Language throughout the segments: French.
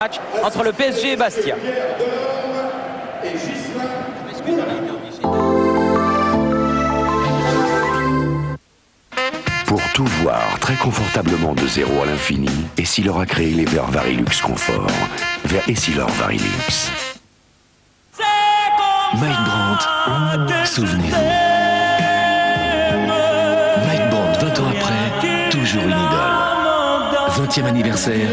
Match entre le PSG et Bastia. Pour tout voir très confortablement de 0 à l'infini, Essilor a créé les verres Varilux Confort. Verres Essilor Varilux. Mike Brandt, souvenez-vous. Mike Brandt, 20 ans après, toujours une idole. 20e anniversaire,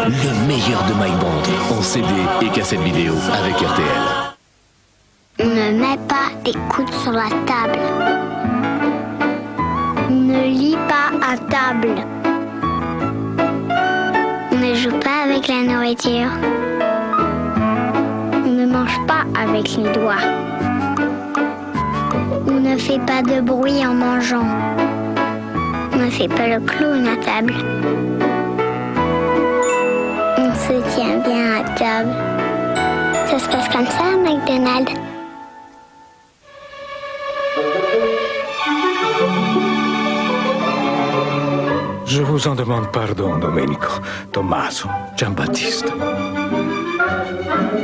le meilleur de Mike Brandt en CD et cassette vidéo avec RTL. On ne met pas des coudes sur la table. On ne lit pas à table. On ne joue pas avec la nourriture. On ne mange pas avec les doigts. On ne fait pas de bruit en mangeant. On ne fait pas le clown à table. On se tient bien à table. Ça se passe comme ça à McDonald's. Je vous en demande pardon, Domenico, Tommaso, Giambattista.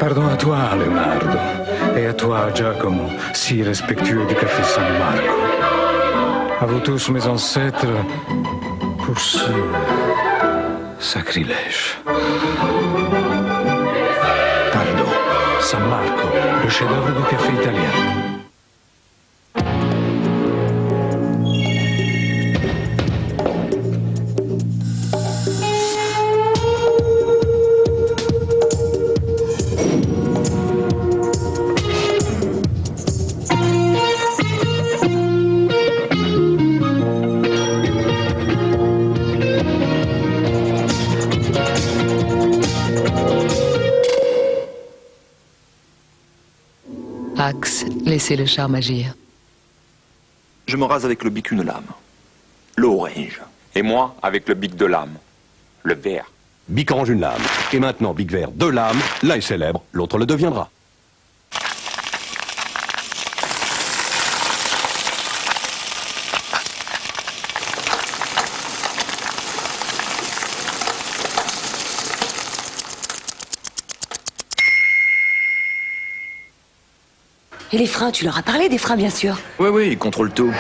Pardon à toi, Leonardo, et à toi, Giacomo, si respectueux du café San Marco. À vous tous, mes ancêtres, pour ce sacrilège. Pardon, San Marco, le chef-d'œuvre du café italien. Axe, laissez le charme agir. Je me rase avec le bic une lame, le orange. Et moi, avec le bic de lame, le vert. Bic orange une lame. Et maintenant, Bic vert deux lames. L'un est célèbre, l'autre le deviendra. Et les freins, tu leur as parlé des freins, bien sûr. Oui, il contrôle tout.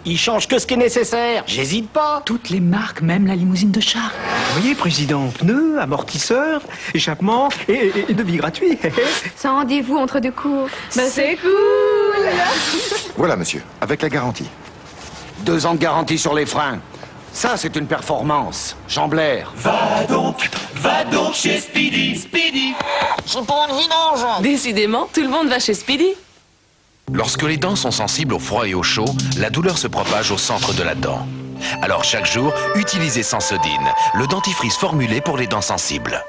Il change que ce qui est nécessaire, j'hésite pas. Toutes les marques, même la limousine de Charles. Vous voyez, président, pneus, amortisseurs, échappement et devis gratuit. Sans rendez-vous entre deux cours. Bah c'est cool. Voilà, monsieur, avec la garantie. 2 ans de garantie sur les freins. Ça, c'est une performance. Chamblair. Va donc chez Speedy. Speedy. C'est pour une vidange. Décidément, tout le monde va chez Speedy. Lorsque les dents sont sensibles au froid et au chaud, la douleur se propage au centre de la dent. Alors chaque jour, utilisez Sensodyne, le dentifrice formulé pour les dents sensibles.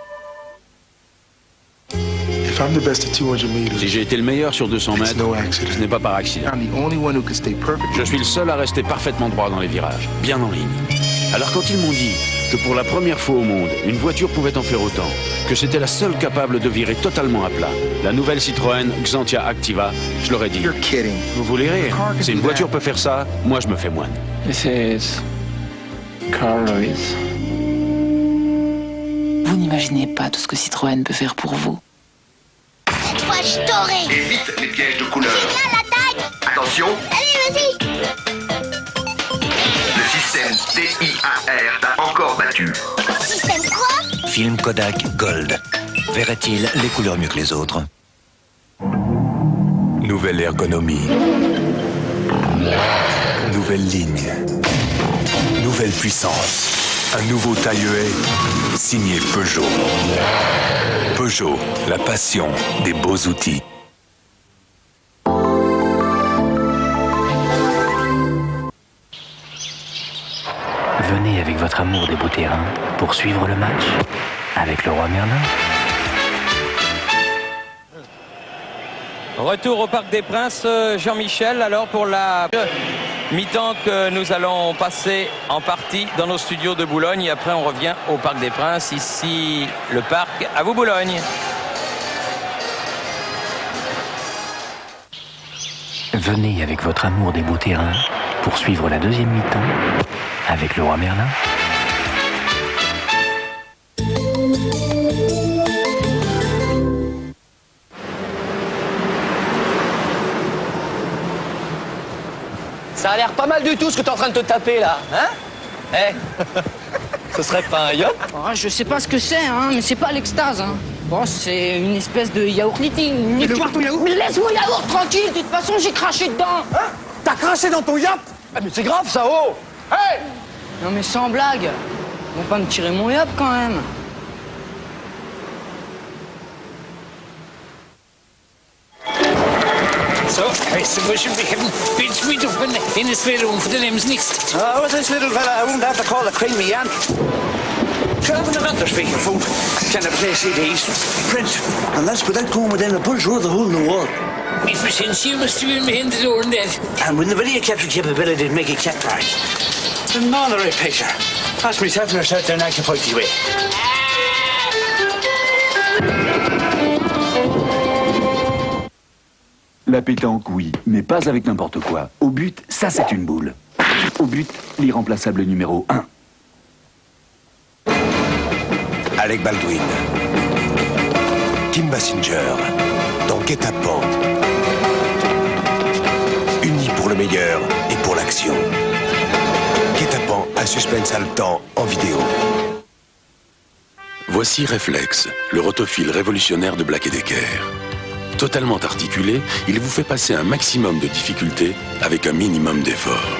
Si j'ai été le meilleur sur 200 mètres, ce n'est pas par accident. Je suis le seul à rester parfaitement droit dans les virages, bien en ligne. Alors quand ils m'ont dit que pour la première fois au monde, une voiture pouvait en faire autant, que c'était la seule capable de virer totalement à plat, la nouvelle Citroën Xantia Activa, je leur ai dit, vous voulez rire? Si une voiture peut faire ça, moi je me fais moine. This is Carl Lewis. Vous n'imaginez pas tout ce que Citroën peut faire pour vous. Cette fois, je t'aurai. Évite les pièges de couleurs. Là, la taille. Attention, Allez, vas-y. le système DIAR t'a encore battu. Système quoi? Film Kodak Gold. Verrait-il les couleurs mieux que les autres? Nouvelle ergonomie. Nouvelle ligne. Nouvelle puissance. Un nouveau taille-haie signé Peugeot. Peugeot, la passion des beaux outils. Venez avec votre amour des beaux terrains pour suivre le match avec le roi Merlin. Retour au Parc des Princes, Jean-Michel, alors pour la mi-temps que nous allons passer en partie dans nos studios de Boulogne et après on revient au Parc des Princes, ici le parc, à vous Boulogne. Venez avec votre amour des beaux terrains pour suivre la deuxième mi-temps avec le roi Merlin. l'air pas mal du tout ce que t'es en train de te taper là, hein? Eh, ce serait pas un yacht? Oh, je sais pas ce que c'est, hein, mais c'est pas l'extase, hein. Bon, c'est une espèce de yaourt liting. Laisse-moi ton yaourt. Mais laisse mon yaourt tranquille, de toute façon j'ai craché dedans. Hein? T'as craché dans ton yacht? Ah, mais c'est grave ça, oh! Hey! Non mais sans blague, ils vont pas me tirer mon yacht quand même. So, I suppose we can pitch me up in this room for the name's next. Oh, this little fella, I won't have to call a cream me aunt. Traveling another speaking food. Can I play CDs? Prince, and that's without going within a bull's worth of hole in the wall. It was since you must have been behind the door and that. And with the video capture capability to make it cat price. It's another right picture. Ask myself and herself there and I can point you away. La pétanque, oui, mais pas avec n'importe quoi. Au but, ça c'est une boule. Au but, l'irremplaçable numéro 1. Alec Baldwin, Kim Basinger, dans Guet-apens. Unis pour le meilleur et pour l'action. Guet-apens, un suspense haletant en vidéo. Voici Reflex, le rotophile révolutionnaire de Black & Decker. Totalement articulé, il vous fait passer un maximum de difficultés avec un minimum d'effort.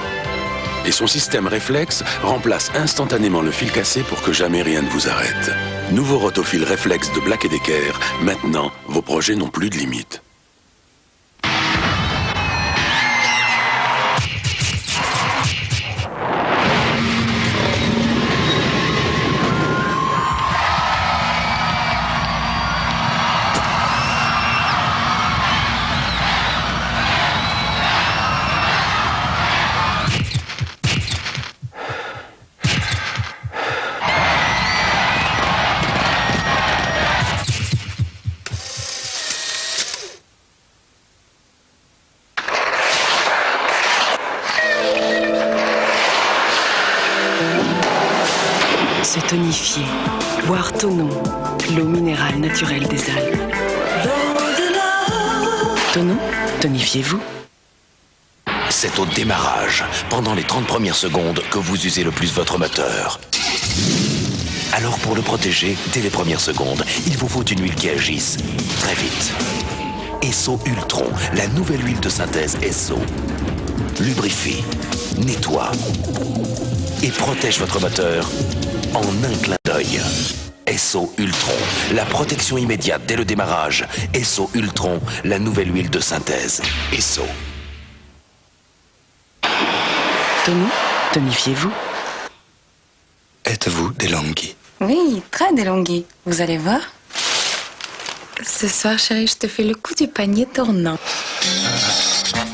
Et son système réflexe remplace instantanément le fil cassé pour que jamais rien ne vous arrête. Nouveau rotophile réflexe de Black & Decker, maintenant, vos projets n'ont plus de limites. Se tonifier, boire Tonon, l'eau minérale naturelle des Alpes. Tonon, tonifiez-vous. C'est au démarrage, pendant les 30 premières secondes, que vous usez le plus votre moteur. Alors pour le protéger, dès les premières secondes, il vous faut une huile qui agisse très vite. Esso Ultron, la nouvelle huile de synthèse Esso. Lubrifie, nettoie et protège votre moteur en un clin d'œil. Esso Ultron, la protection immédiate dès le démarrage. Esso Ultron, la nouvelle huile de synthèse. Esso. Tonon, tonifiez-vous. Êtes-vous Delonghi? Oui, très Delonghi. Vous allez voir. Ce soir, chérie, je te fais le coup du panier tournant.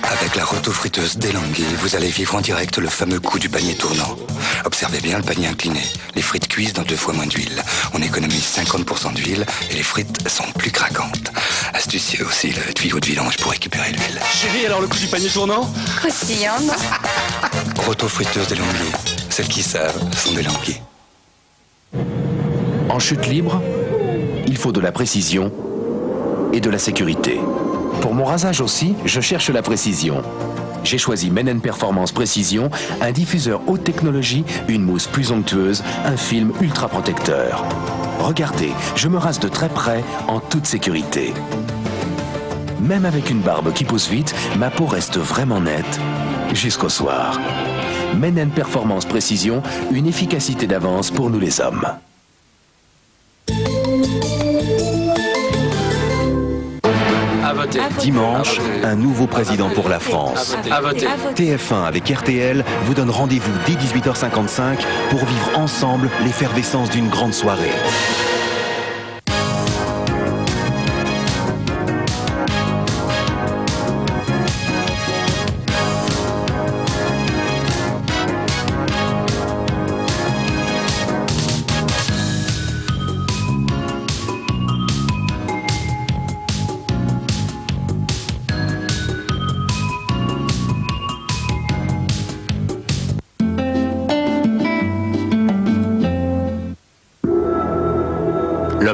Avec la rotofriteuse Delonghi, vous allez vivre en direct le fameux coup du panier tournant. Observez bien le panier incliné. Les frites cuisent dans 2 fois moins d'huile. On économise 50% d'huile et les frites sont plus craquantes. Astucieux aussi le tuyau de vidange pour récupérer l'huile. Chérie, alors le coup du panier tournant? Croustillante. Rotofriteuse Delonghi. Celles qui savent sont Delonghi. En chute libre, il faut de la précision et de la sécurité. Pour mon rasage aussi, je cherche la précision. J'ai choisi Men & Performance Précision, un diffuseur haute technologie, une mousse plus onctueuse, un film ultra protecteur. Regardez, je me rase de très près, en toute sécurité. Même avec une barbe qui pousse vite, ma peau reste vraiment nette, jusqu'au soir. Men & Performance Précision, une efficacité d'avance pour nous les hommes. Dimanche, un nouveau président pour la France. TF1 avec RTL vous donne rendez-vous dès 18h55 pour vivre ensemble l'effervescence d'une grande soirée.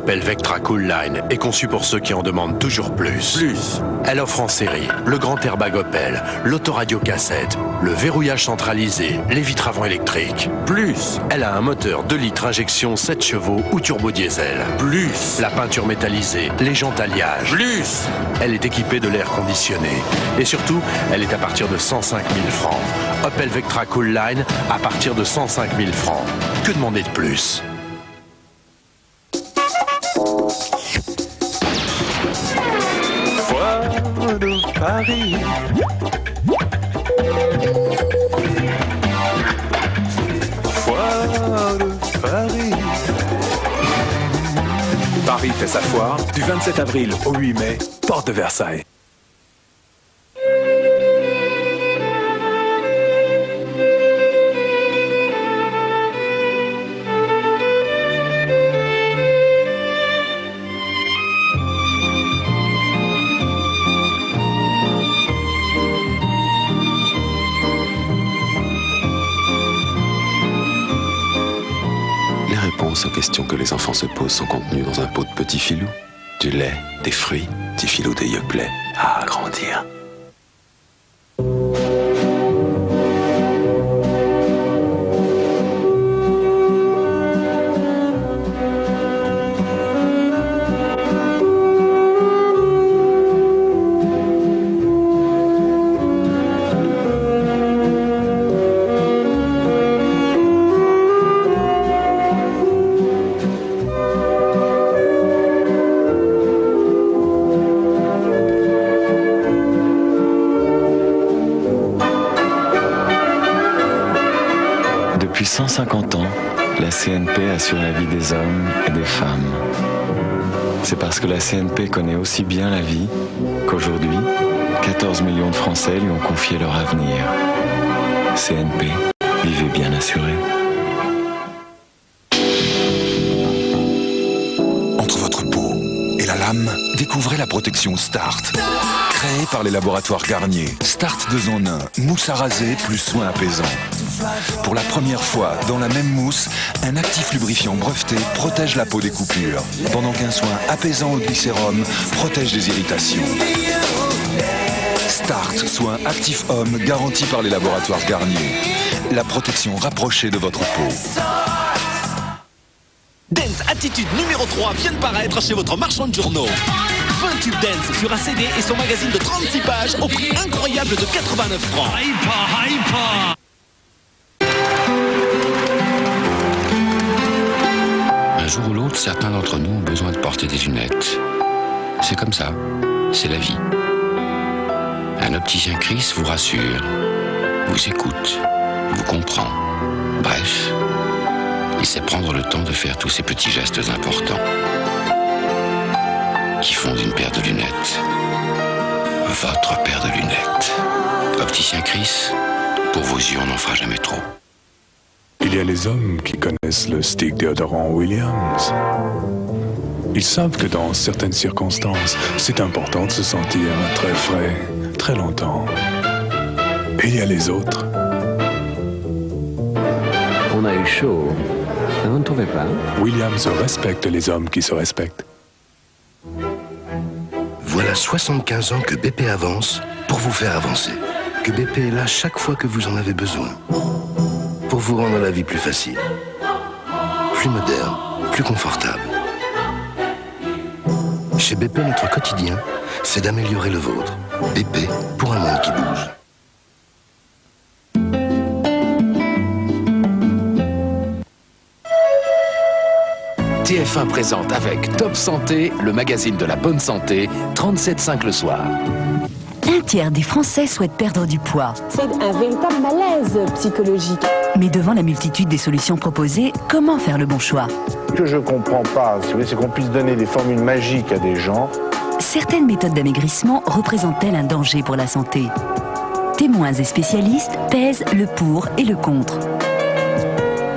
Opel Vectra Cool Line est conçue pour ceux qui en demandent toujours plus. Elle offre en série le grand airbag Opel, l'autoradio cassette, le verrouillage centralisé, les vitres avant électriques. Elle a un moteur 2 litres injection 7 chevaux ou turbo diesel. La peinture métallisée, les jantes alliage. Elle est équipée de l'air conditionné. Et surtout, elle est à partir de 105 000 francs. Opel Vectra Cool Line à partir de 105 000 francs. Que demander de plus ? Foire de Paris. Foire de Paris. Paris fait sa foire du 27 avril au 8 mai, porte de Versailles. Aux questions que les enfants se posent sont contenues dans un pot de petits filous. Du lait, des fruits, petits filous des yoplait à agrandir. Depuis 150 ans, la CNP assure la vie des hommes et des femmes. C'est parce que la CNP connaît aussi bien la vie qu'aujourd'hui, 14 millions de Français lui ont confié leur avenir. CNP, vivez bien assuré. Entre votre peau et la lame, découvrez la protection Start. Créée par les laboratoires Garnier, Start 2 en 1, mousse à raser plus soin apaisant. Pour la première fois, dans la même mousse, un actif lubrifiant breveté protège la peau des coupures, pendant qu'un soin apaisant au glycérum protège des irritations. Start, soin actif homme garanti par les laboratoires Garnier. La protection rapprochée de votre peau. Dance Attitude numéro 3 vient de paraître chez votre marchand de journaux. 20 tubes Dance sur un CD et son magazine de 36 pages au prix incroyable de 89 francs. Un jour ou l'autre, certains d'entre nous ont besoin de porter des lunettes. C'est comme ça, c'est la vie. Un opticien Chris vous rassure, vous écoute, vous comprend. Bref, il sait prendre le temps de faire tous ces petits gestes importants qui font d'une paire de lunettes votre paire de lunettes. Opticien Chris, pour vos yeux, on n'en fera jamais trop. Il y a les hommes qui connaissent le stick déodorant Williams. Ils savent que dans certaines circonstances, c'est important de se sentir très frais, très longtemps. Et il y a les autres. On a eu chaud. Vous ne trouvez pas? Williams respecte les hommes qui se respectent. Voilà 75 ans que BP avance pour vous faire avancer. Que BP est là chaque fois que vous en avez besoin. Pour vous rendre la vie plus facile, plus moderne, plus confortable. Chez BP, notre quotidien, c'est d'améliorer le vôtre. BP pour un monde qui bouge. TF1 présente avec Top Santé, le magazine de la bonne santé, 37,5 le soir. Un tiers des Français souhaitent perdre du poids. C'est un véritable malaise psychologique. Mais devant la multitude des solutions proposées, comment faire le bon choix? Ce que je comprends pas, c'est qu'on puisse donner des formules magiques à des gens. Certaines méthodes d'amaigrissement représentent-elles un danger pour la santé? Témoins et spécialistes pèsent le pour et le contre.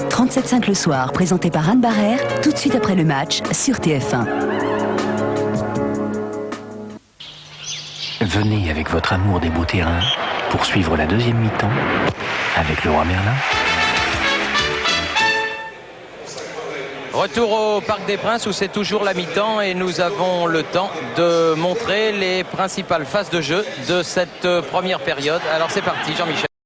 37,5 le soir, présenté par Anne Barrère, tout de suite après le match sur TF1. Venez avec votre amour des beaux terrains pour suivre la deuxième mi-temps avec le roi Merlin. Retour au Parc des Princes où c'est toujours la mi-temps et nous avons le temps de montrer les principales phases de jeu de cette première période. Alors c'est parti, Jean-Michel.